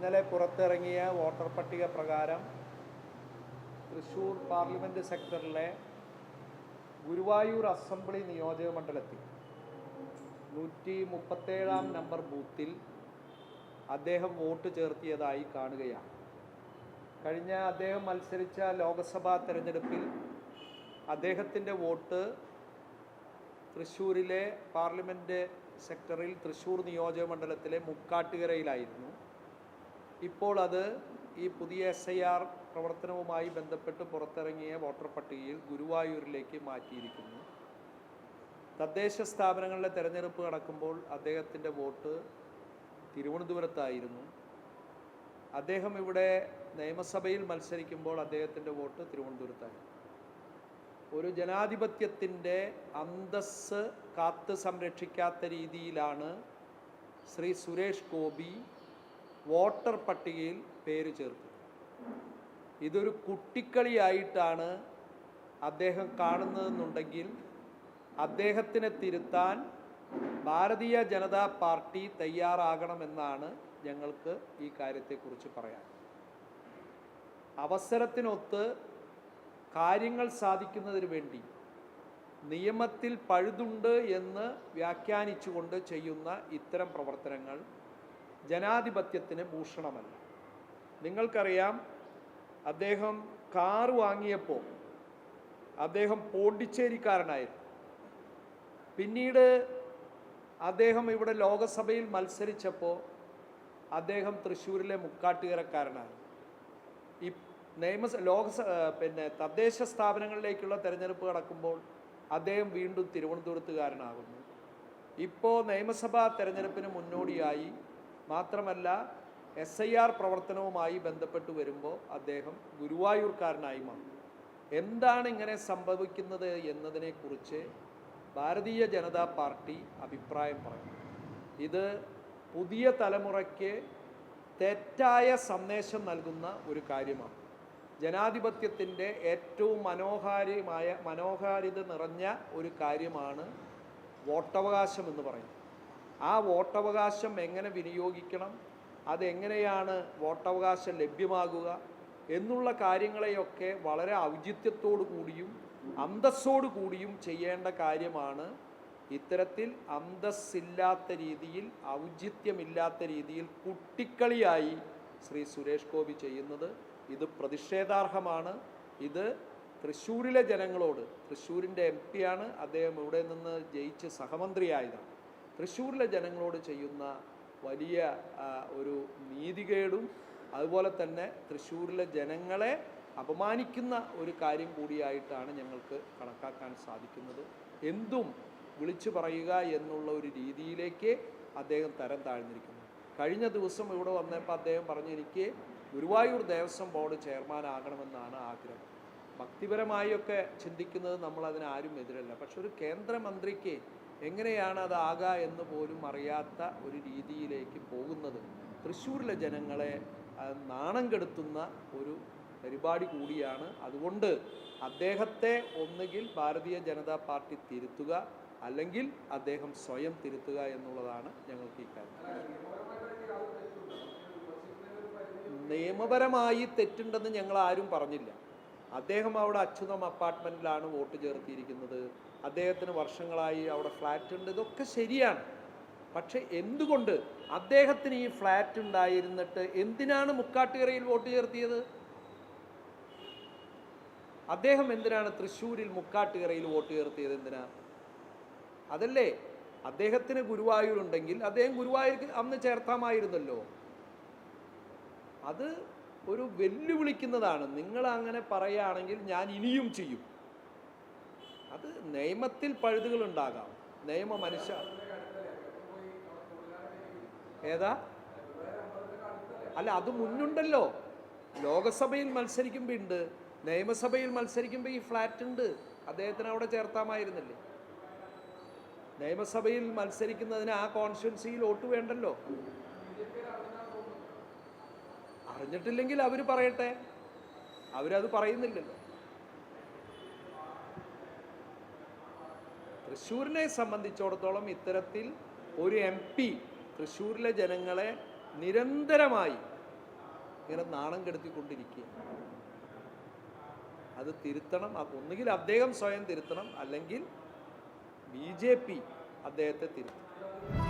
ഇന്നലെ പുറത്തിറങ്ങിയ വോട്ടർ പട്ടിക പ്രകാരം തൃശ്ശൂർ പാർലമെൻറ്റ് സെക്ടറിലെ ഗുരുവായൂർ അസംബ്ലി നിയോജക മണ്ഡലത്തിൽ 137 നമ്പർ ബൂത്തിൽ അദ്ദേഹം വോട്ട് ചേർത്തിയതായി കാണുകയാണ്. കഴിഞ്ഞ അദ്ദേഹം മത്സരിച്ച ലോക്സഭാ തെരഞ്ഞെടുപ്പിൽ അദ്ദേഹത്തിൻ്റെ വോട്ട് തൃശ്ശൂരിലെ പാർലമെൻറ്റ് സെക്ടറിൽ തൃശ്ശൂർ നിയോജക മണ്ഡലത്തിലെ മുക്കാട്ടുകരയിലായിരുന്നു. ഇപ്പോൾ അത് ഈ പുതിയ SIR പ്രവർത്തനവുമായി ബന്ധപ്പെട്ട് പുറത്തിറങ്ങിയ വോട്ടർ പട്ടികയിൽ ഗുരുവായൂരിലേക്ക് മാറ്റിയിരിക്കുന്നു. തദ്ദേശ സ്ഥാപനങ്ങളിലെ തെരഞ്ഞെടുപ്പ് നടക്കുമ്പോൾ അദ്ദേഹത്തിൻ്റെ വോട്ട് തിരുവനന്തപുരത്തായിരുന്നു. അദ്ദേഹം ഇവിടെ നിയമസഭയിൽ മത്സരിക്കുമ്പോൾ അദ്ദേഹത്തിൻ്റെ വോട്ട് തിരുവനന്തപുരത്തായിരുന്നു. ഒരു ജനാധിപത്യത്തിൻ്റെ അന്തസ്സ് കാത്ത് സംരക്ഷിക്കാത്ത രീതിയിലാണ് ശ്രീ സുരേഷ് ഗോപി വോട്ടർ പട്ടികയിൽ പേര് ചേർത്തത്. ഇതൊരു കുട്ടിക്കളിയായിട്ടാണ് അദ്ദേഹം കാണുന്നതെന്നുണ്ടെങ്കിൽ അദ്ദേഹത്തിനെ തിരുത്താൻ ഭാരതീയ ജനതാ പാർട്ടി തയ്യാറാകണമെന്നാണ് ഞങ്ങൾക്ക് ഈ കാര്യത്തെക്കുറിച്ച് പറയാൻ. അവസരത്തിനൊത്ത് കാര്യങ്ങൾ സാധിക്കുന്നതിന് വേണ്ടി നിയമത്തിൽ പഴുതുണ്ട് എന്ന് വ്യാഖ്യാനിച്ചുകൊണ്ട് ചെയ്യുന്ന ഇത്തരം പ്രവർത്തനങ്ങൾ ജനാധിപത്യത്തിന് ഭൂഷണമല്ല. നിങ്ങൾക്കറിയാം, അദ്ദേഹം കാർ വാങ്ങിയപ്പോൾ അദ്ദേഹം പോണ്ടിച്ചേരിക്കാരനായിരുന്നു. പിന്നീട് അദ്ദേഹം ഇവിടെ ലോകസഭയിൽ മത്സരിച്ചപ്പോൾ അദ്ദേഹം തൃശ്ശൂരിലെ മുക്കാട്ടുകരക്കാരനായി. ഈ തദ്ദേശ സ്ഥാപനങ്ങളിലേക്കുള്ള തെരഞ്ഞെടുപ്പ് നടക്കുമ്പോൾ അദ്ദേഹം വീണ്ടും തിരുവനന്തപുരത്തുകാരനാകുന്നു. ഇപ്പോൾ നിയമസഭാ തെരഞ്ഞെടുപ്പിന് മുന്നോടിയായി മാത്രമല്ല SIR പ്രവർത്തനവുമായി ബന്ധപ്പെട്ട് വരുമ്പോൾ അദ്ദേഹം ഗുരുവായൂർക്കാരനായി മാറും. എന്താണ് ഇങ്ങനെ സംഭവിക്കുന്നത് എന്നതിനെക്കുറിച്ച് ഭാരതീയ ജനതാ പാർട്ടി അഭിപ്രായം പറയുന്നു. ഇത് പുതിയ തലമുറയ്ക്ക് തെറ്റായ സന്ദേശം നൽകുന്ന ഒരു കാര്യമാണ്. ജനാധിപത്യത്തിൻ്റെ ഏറ്റവും മനോഹാരിത നിറഞ്ഞ ഒരു കാര്യമാണ് വോട്ടവകാശം എന്ന് പറയുന്നത്. ആ വോട്ടവകാശം എങ്ങനെ വിനിയോഗിക്കണം, അതെങ്ങനെയാണ് വോട്ടവകാശം ലഭ്യമാകുക എന്നുള്ള കാര്യങ്ങളെയൊക്കെ വളരെ ഔചിത്യത്തോടു കൂടിയും അന്തസ്സോടു കൂടിയും ചെയ്യേണ്ട കാര്യമാണ്. ഇത്തരത്തിൽ അന്തസ്സില്ലാത്ത രീതിയിൽ, ഔചിത്യമില്ലാത്ത രീതിയിൽ കുട്ടിക്കളിയായി ശ്രീ സുരേഷ് ഗോപി ചെയ്യുന്നത് ഇത് പ്രതിഷേധാർഹമാണ്. ഇത് തൃശ്ശൂരിലെ ജനങ്ങളോട്, തൃശ്ശൂരിൻ്റെ MP ആണ് അദ്ദേഹം, ഇവിടെ നിന്ന് ജയിച്ച് സഹമന്ത്രിയായതാണ്, തൃശ്ശൂരിലെ ജനങ്ങളോട് ചെയ്യുന്ന വലിയ ഒരു നീതികേടും അതുപോലെ തന്നെ തൃശ്ശൂരിലെ ജനങ്ങളെ അപമാനിക്കുന്ന ഒരു കാര്യം കൂടിയായിട്ടാണ് ഞങ്ങൾക്ക് കണക്കാക്കാൻ സാധിക്കുന്നത്. എന്തും വിളിച്ചു പറയുക എന്നുള്ള ഒരു രീതിയിലേക്ക് അദ്ദേഹം തരം താഴ്ന്നിരിക്കുന്നു. കഴിഞ്ഞ ദിവസം ഇവിടെ വന്നപ്പോൾ അദ്ദേഹം പറഞ്ഞു, എനിക്ക് ഗുരുവായൂർ ദേവസ്വം ബോർഡ് ചെയർമാൻ ആകണമെന്നാണ് ആഗ്രഹം. ഭക്തിപരമായൊക്കെ ചിന്തിക്കുന്നത് നമ്മൾ അതിനാരും എതിരല്ല. പക്ഷെ ഒരു കേന്ദ്രമന്ത്രിക്ക് എങ്ങനെയാണ് അതാകുക എന്ന് പോലും അറിയാത്ത ഒരു രീതിയിലേക്ക് പോകുന്നത് തൃശ്ശൂരിലെ ജനങ്ങളെ നാണം കെടുത്തുന്ന ഒരു പരിപാടി കൂടിയാണ്. അതുകൊണ്ട് അദ്ദേഹത്തെ ഒന്നുകിൽ ഭാരതീയ ജനതാ പാർട്ടി തിരുത്തുക, അല്ലെങ്കിൽ അദ്ദേഹം സ്വയം തിരുത്തുക എന്നുള്ളതാണ് ഞങ്ങൾക്ക് ഈ കാര്യം. നിയമപരമായി തെറ്റുണ്ടെന്ന് ഞങ്ങൾ ആരും പറഞ്ഞില്ല. അദ്ദേഹം അവിടെ അച്യുതം അപ്പാർട്ട്മെൻറ്റിലാണ് വോട്ട് ചേർത്തിയിരിക്കുന്നത്. അദ്ദേഹത്തിന് വർഷങ്ങളായി അവിടെ ഫ്ലാറ്റ് ഉണ്ട്. ഇതൊക്കെ ശരിയാണ്. പക്ഷെ എന്തുകൊണ്ട് അദ്ദേഹത്തിന് ഈ ഫ്ലാറ്റ് ഉണ്ടായിരുന്നിട്ട് എന്തിനാണ് മുക്കാട്ടുകരയിൽ വോട്ട് ചേർത്തിയത്? അദ്ദേഹം എന്തിനാണ് തൃശ്ശൂരിൽ മുക്കാട്ടുകരയിൽ വോട്ട് ചേർത്തിയത്? എന്തിനാ? അതല്ലേ, അദ്ദേഹത്തിന് ഗുരുവായൂരുണ്ടെങ്കിൽ അദ്ദേഹം ഗുരുവായൂർക്ക് അന്ന് ചേർത്താമായിരുന്നല്ലോ. അത് ഒരു വെല്ലുവിളിക്കുന്നതാണ്. നിങ്ങൾ അങ്ങനെ പറയുകയാണെങ്കിൽ ഞാൻ ഇനിയും ചെയ്യും. അത് നിയമത്തിൽ പഴുതുകൾ ഉണ്ടാകാം. മനുഷ്യ ഏതാ അല്ല, അത് മുന്നുണ്ടല്ലോ. ലോകസഭയിൽ മത്സരിക്കുമ്പോൾ ഉണ്ട്, നിയമസഭയിൽ മത്സരിക്കുമ്പോൾ ഈ ഫ്ലാറ്റ് ഉണ്ട്. അദ്ദേഹത്തിന് അവിടെ ചേർത്താമായിരുന്നില്ലേ? നിയമസഭയിൽ മത്സരിക്കുന്നതിന് ആ കോൺസ്റ്റിറ്റ്യുവൻസിയിൽ വോട്ട് വേണ്ടല്ലോ. അറിഞ്ഞിട്ടില്ലെങ്കിൽ അവർ പറയട്ടെ, അവരത് പറയുന്നില്ലല്ലോ. തൃശ്ശൂരിനെ സംബന്ധിച്ചിടത്തോളം ഇത്തരത്തിൽ ഒരു MP തൃശ്ശൂരിലെ ജനങ്ങളെ നിരന്തരമായി ഇങ്ങനെ നാണം കെടുത്തിക്കൊണ്ടിരിക്കുക. അത് തിരുത്തണം. ഒന്നുകിൽ അദ്ദേഹം സ്വയം തിരുത്തണം, അല്ലെങ്കിൽ BJP അദ്ദേഹത്തെ തിരുത്തണം.